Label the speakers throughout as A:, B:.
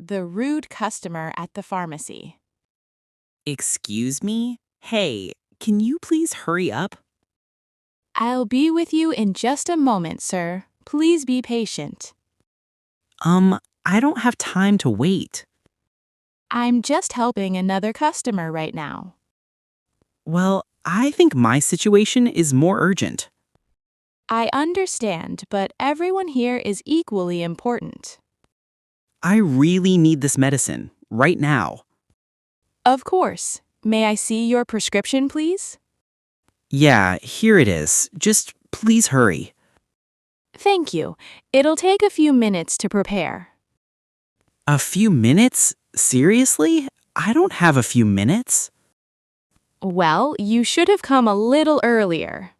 A: The rude customer at the pharmacy.
B: Excuse me? Hey, can you please hurry up?
A: I'll be with you in just a moment, sir. Please be patient.
B: I don't have time to wait.
A: I'm just helping another customer right now.
B: Well, I think my situation is more urgent.
A: I understand, but everyone here is equally important.
B: I really need this medicine, right now.
A: Of course. May I see your prescription, please?
B: Yeah, here it is. Just please hurry.
A: Thank you. It'll take a few minutes to prepare.
B: A few minutes? Seriously? I don't have a few minutes.
A: Well, you should have come a little earlier.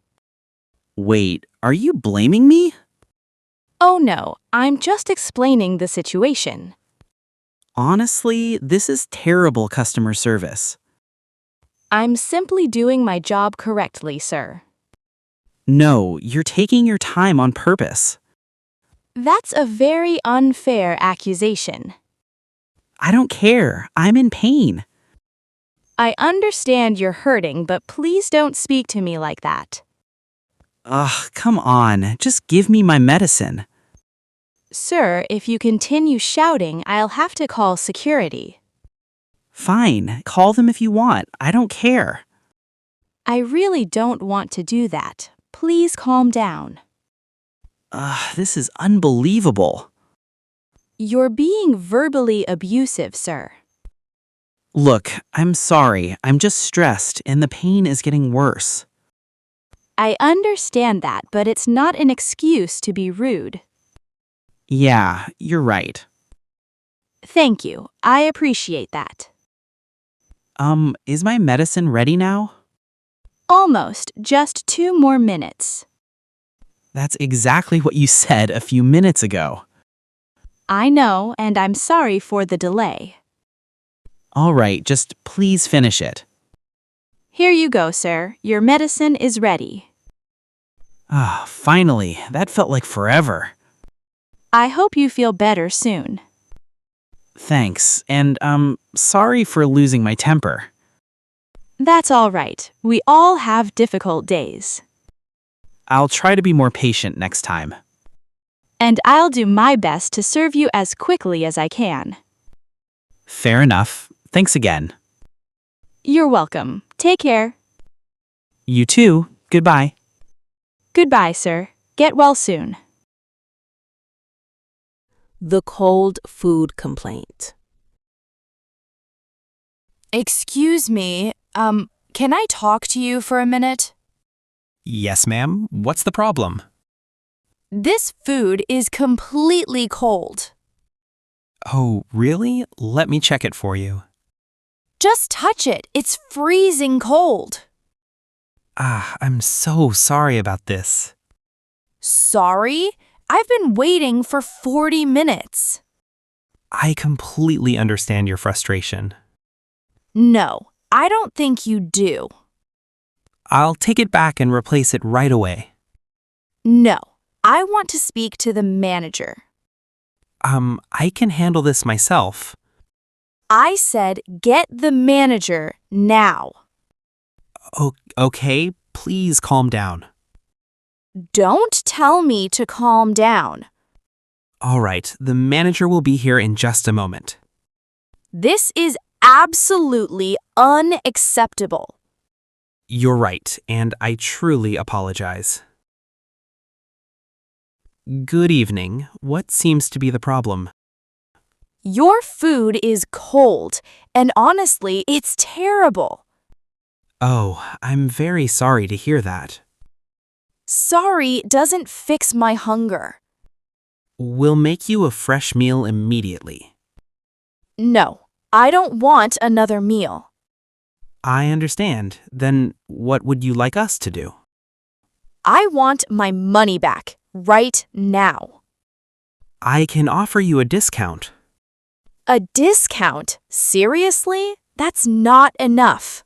B: Wait, are you blaming me?
A: Oh no, I'm just explaining the situation.
B: Honestly, this is terrible customer service.
A: I'm simply doing my job correctly, sir.
B: No, you're taking your time on purpose.
A: That's a very unfair accusation.
B: I don't care. I'm in pain.
A: I understand you're hurting, but please don't speak to me like that.
B: Ugh, come on. Just give me my medicine.
A: Sir, if you continue shouting, I'll have to call security.
B: Fine, call them if you want. I don't care.
A: I really don't want to do that. Please calm down.
B: Ugh, this is unbelievable.
A: You're being verbally abusive, sir.
B: Look, I'm sorry. I'm just stressed and the pain is getting worse.
A: I understand that, but it's not an excuse to be rude.
B: Yeah, you're right.
A: Thank you. I appreciate that.
B: Is my medicine ready now?
A: Almost. Just 2 more minutes.
B: That's exactly what you said a few minutes ago.
A: I know, and I'm sorry for the delay.
B: All right, just please finish it.
A: Here you go, sir. Your medicine is ready.
B: Ah, finally. That felt like forever.
A: I hope you feel better soon.
B: Thanks, and sorry for losing my temper.
A: That's all right. We all have difficult days.
B: I'll try to be more patient next time.
A: And I'll do my best to serve you as quickly as I can.
B: Fair enough. Thanks again.
A: You're welcome. Take care.
B: You too. Goodbye.
A: Goodbye, sir. Get well soon.
C: The cold food complaint.
A: Excuse me, can I talk to you for a minute?
D: Yes, ma'am. What's the problem?
A: This food is completely cold.
D: Oh, really? Let me check it for you.
A: Just touch it. It's freezing cold.
D: Ah, I'm so sorry about this.
A: Sorry? I've been waiting for 40 minutes.
D: I completely understand your frustration.
A: No, I don't think you do.
D: I'll take it back and replace it right away.
A: No, I want to speak to the manager.
D: I can handle this myself.
A: I said get the manager now.
D: Okay, please calm down.
A: Don't tell me to calm down.
D: All right, the manager will be here in just a moment.
A: This is absolutely unacceptable.
D: You're right, and I truly apologize. Good evening. What seems to be the problem?
A: Your food is cold, and honestly, it's terrible.
D: Oh, I'm very sorry to hear that.
A: Sorry doesn't fix my hunger.
D: We'll make you a fresh meal immediately.
A: No, I don't want another meal.
D: I understand. Then what would you like us to do?
A: I want my money back right now.
D: I can offer you a discount.
A: A discount? Seriously? That's not enough.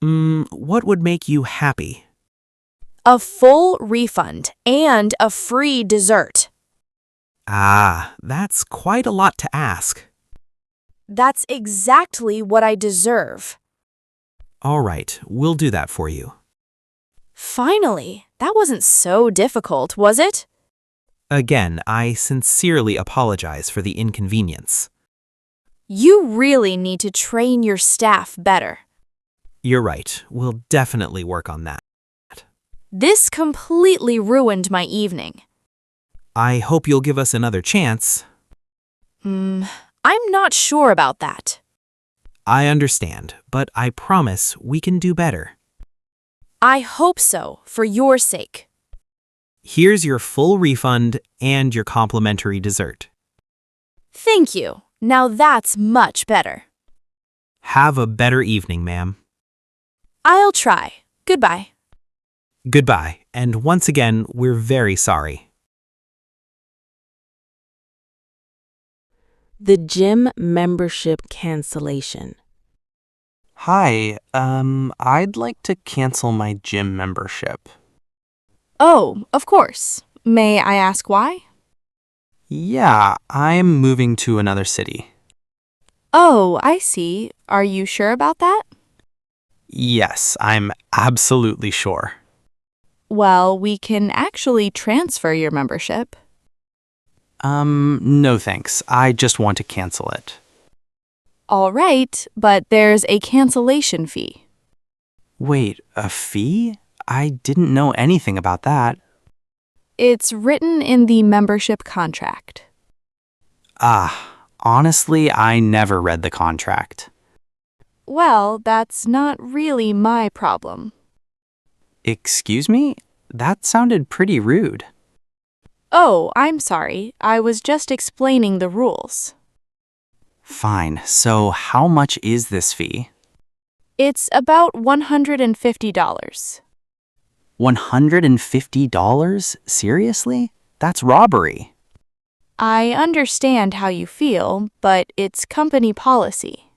D: What would make you happy?
A: A full refund and a free dessert.
D: Ah, that's quite a lot to ask.
E: That's exactly what I deserve.
D: All right, we'll do that for you.
E: Finally, that wasn't so difficult, was it?
D: Again, I sincerely apologize for the inconvenience.
E: You really need to train your staff better.
D: You're right, we'll definitely work on that.
E: This completely ruined my evening.
D: I hope you'll give us another chance.
E: I'm not sure about that.
D: I understand, but I promise we can do better.
E: I hope so, for your sake.
D: Here's your full refund and your complimentary dessert.
E: Thank you. Now that's much better.
D: Have a better evening, ma'am.
E: I'll try. Goodbye.
D: Goodbye, and once again, we're very sorry.
C: The gym membership cancellation.
F: Hi, I'd like to cancel my gym membership.
A: Oh, of course. May I ask why?
F: Yeah, I'm moving to another city.
A: Oh, I see. Are you sure about that?
F: Yes, I'm absolutely sure.
A: Well, we can actually transfer your membership.
F: No thanks. I just want to cancel it.
A: All right, but there's a cancellation fee.
F: Wait, a fee? I didn't know anything about that.
A: It's written in the membership contract.
F: Honestly, I never read the contract.
A: Well, that's not really my problem.
F: Excuse me? That sounded pretty rude.
A: Oh, I'm sorry. I was just explaining the rules.
F: Fine, so how much is this fee?
A: It's about $150.
F: $150? Seriously? That's robbery.
A: I understand how you feel, but it's company policy.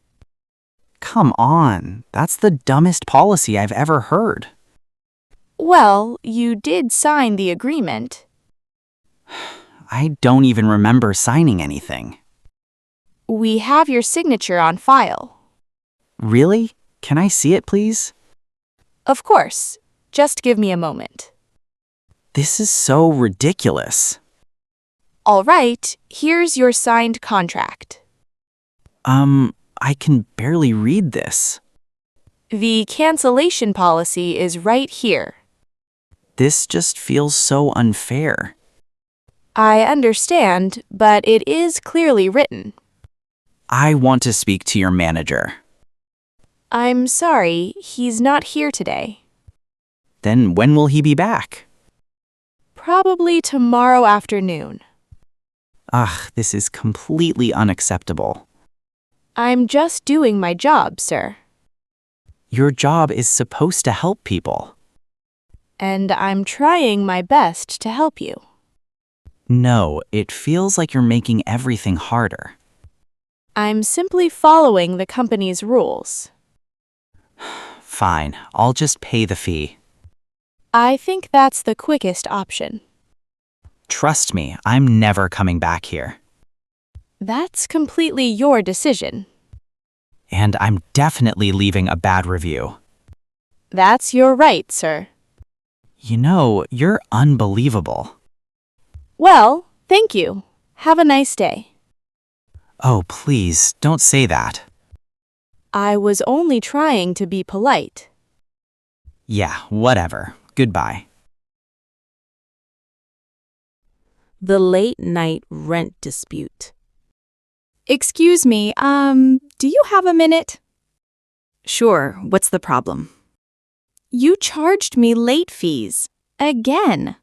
F: Come on, that's the dumbest policy I've ever heard.
A: Well, you did sign the agreement.
F: I don't even remember signing anything.
A: We have your signature on file.
F: Really? Can I see it, please?
A: Of course. Just give me a moment.
F: This is so ridiculous.
A: All right, here's your signed contract.
F: I can barely read this.
A: The cancellation policy is right here.
F: This just feels so unfair.
A: I understand, but it is clearly written.
F: I want to speak to your manager.
A: I'm sorry, he's not here today.
F: Then when will he be back?
A: Probably tomorrow afternoon.
F: This is completely unacceptable.
A: I'm just doing my job, sir.
F: Your job is supposed to help people.
A: And I'm trying my best to help you.
F: No, it feels like you're making everything harder.
A: I'm simply following the company's rules.
F: Fine, I'll just pay the fee.
A: I think that's the quickest option.
F: Trust me, I'm never coming back here.
A: That's completely your decision.
F: And I'm definitely leaving a bad review.
A: That's your right, sir.
F: You know, you're unbelievable.
A: Well, thank you. Have a nice day.
F: Oh, please, don't say that.
A: I was only trying to be polite.
F: Yeah, whatever. Goodbye.
C: The late night rent dispute.
A: Excuse me, do you have a minute?
G: Sure, what's the problem?
A: You charged me late fees. Again.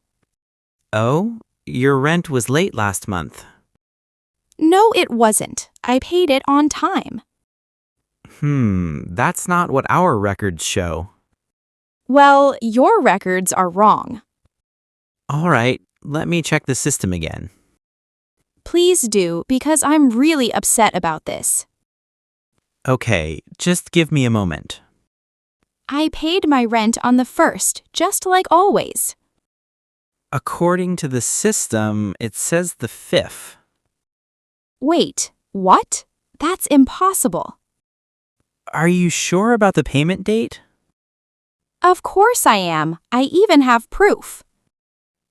D: Oh, your rent was late last month.
A: No, it wasn't. I paid it on time.
D: That's not what our records show.
A: Well, your records are wrong.
D: All right, let me check the system again.
A: Please do, because I'm really upset about this.
D: Okay, just give me a moment.
A: I paid my rent on the 1st, just like always.
D: According to the system, it says the 5th.
A: Wait, what?
E: That's impossible.
D: Are you sure about the payment date?
E: Of course I am. I even have proof.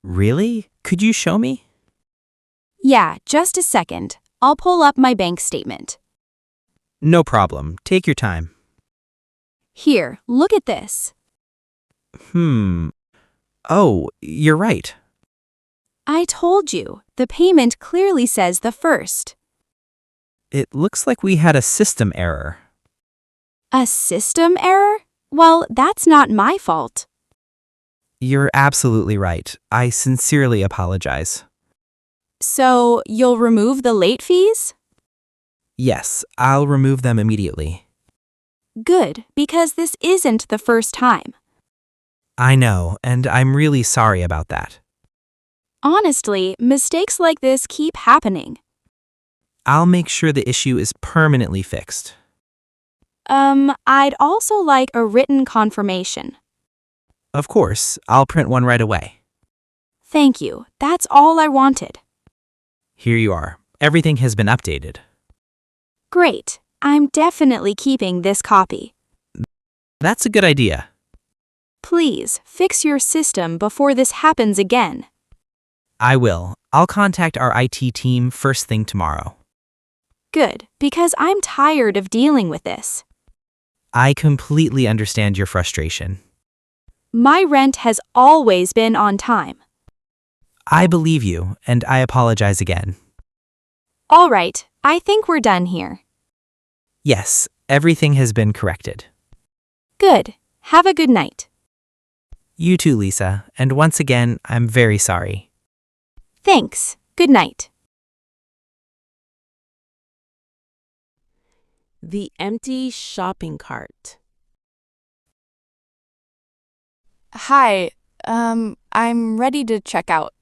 D: Really? Could you show me?
E: Yeah, just a second. I'll pull up my bank statement.
D: No problem. Take your time.
E: Here, look at this.
D: Oh, you're right.
E: I told you, the payment clearly says the first.
D: It looks like we had a system error.
E: A system error? Well, that's not my fault.
D: You're absolutely right. I sincerely apologize.
E: So, you'll remove the late fees?
D: Yes, I'll remove them immediately.
E: Good, because this isn't the first time.
D: I know, and I'm really sorry about that.
E: Honestly, mistakes like this keep happening.
D: I'll make sure the issue is permanently fixed.
E: I'd also like a written confirmation.
D: Of course, I'll print one right away.
E: Thank you. That's all I wanted.
D: Here you are. Everything has been updated.
E: Great. I'm definitely keeping this copy.
D: That's a good idea.
E: Please, fix your system before this happens again.
D: I will. I'll contact our IT team first thing tomorrow.
E: Good, because I'm tired of dealing with this.
D: I completely understand your frustration.
E: My rent has always been on time.
D: I believe you, and I apologize again.
E: All right, I think we're done here.
D: Yes, everything has been corrected.
E: Good. Have a good night.
D: You too, Lisa, and once again, I'm very sorry.
E: Thanks. Good night.
C: The empty shopping cart.
A: Hi, I'm ready to check out.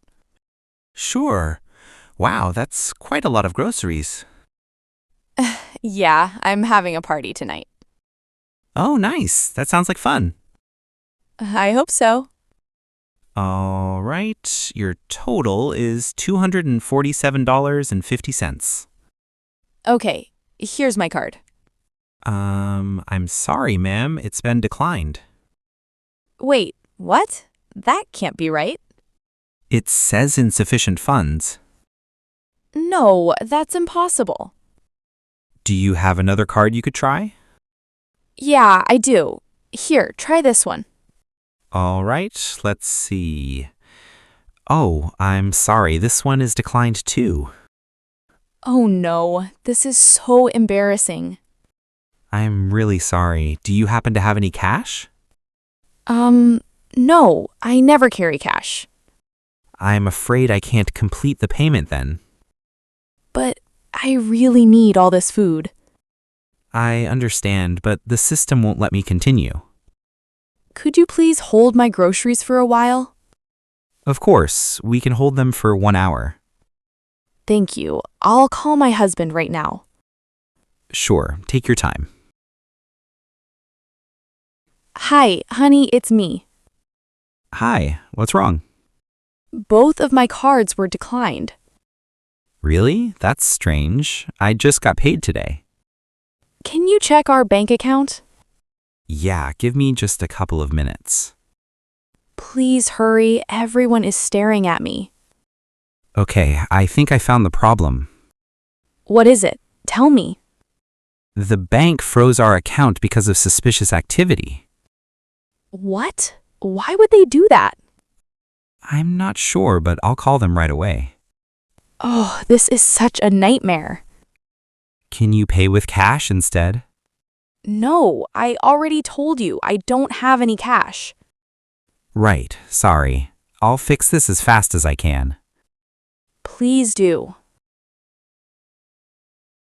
H: Sure. Wow, that's quite a lot of groceries.
A: Yeah, I'm having a party tonight.
H: Oh, nice. That sounds like fun.
A: I hope so.
H: All right. Your total is $247.50.
A: Okay, here's my card.
H: I'm sorry, ma'am. It's been declined.
A: Wait, what? That can't be right.
H: It says insufficient funds.
A: No, that's impossible.
H: Do you have another card you could try?
A: Yeah, I do. Here, try this one.
H: All right. Let's see. Oh, I'm sorry. This one is declined too.
A: Oh no, this is so embarrassing.
H: I'm really sorry. Do you happen to have any cash?
A: No, I never carry cash.
H: I'm afraid I can't complete the payment then.
A: But I really need all this food.
H: I understand, but the system won't let me continue.
A: Could you please hold my groceries for a while?
H: Of course, we can hold them for 1 hour.
A: Thank you. I'll call my husband right now.
H: Sure, take your time.
A: Hi, honey, it's me.
H: Hi, what's wrong?
A: Both of my cards were declined.
H: Really? That's strange. I just got paid today.
A: Can you check our bank account?
H: Yeah, give me just a couple of minutes.
A: Please hurry. Everyone is staring at me.
H: Okay, I think I found the problem.
A: What is it? Tell me.
H: The bank froze our account because of suspicious activity.
A: What? Why would they do that?
H: I'm not sure, but I'll call them right away.
A: Oh, this is such a nightmare.
H: Can you pay with cash instead?
A: No, I already told you I don't have any cash.
H: Right, sorry. I'll fix this as fast as I can.
A: Please do.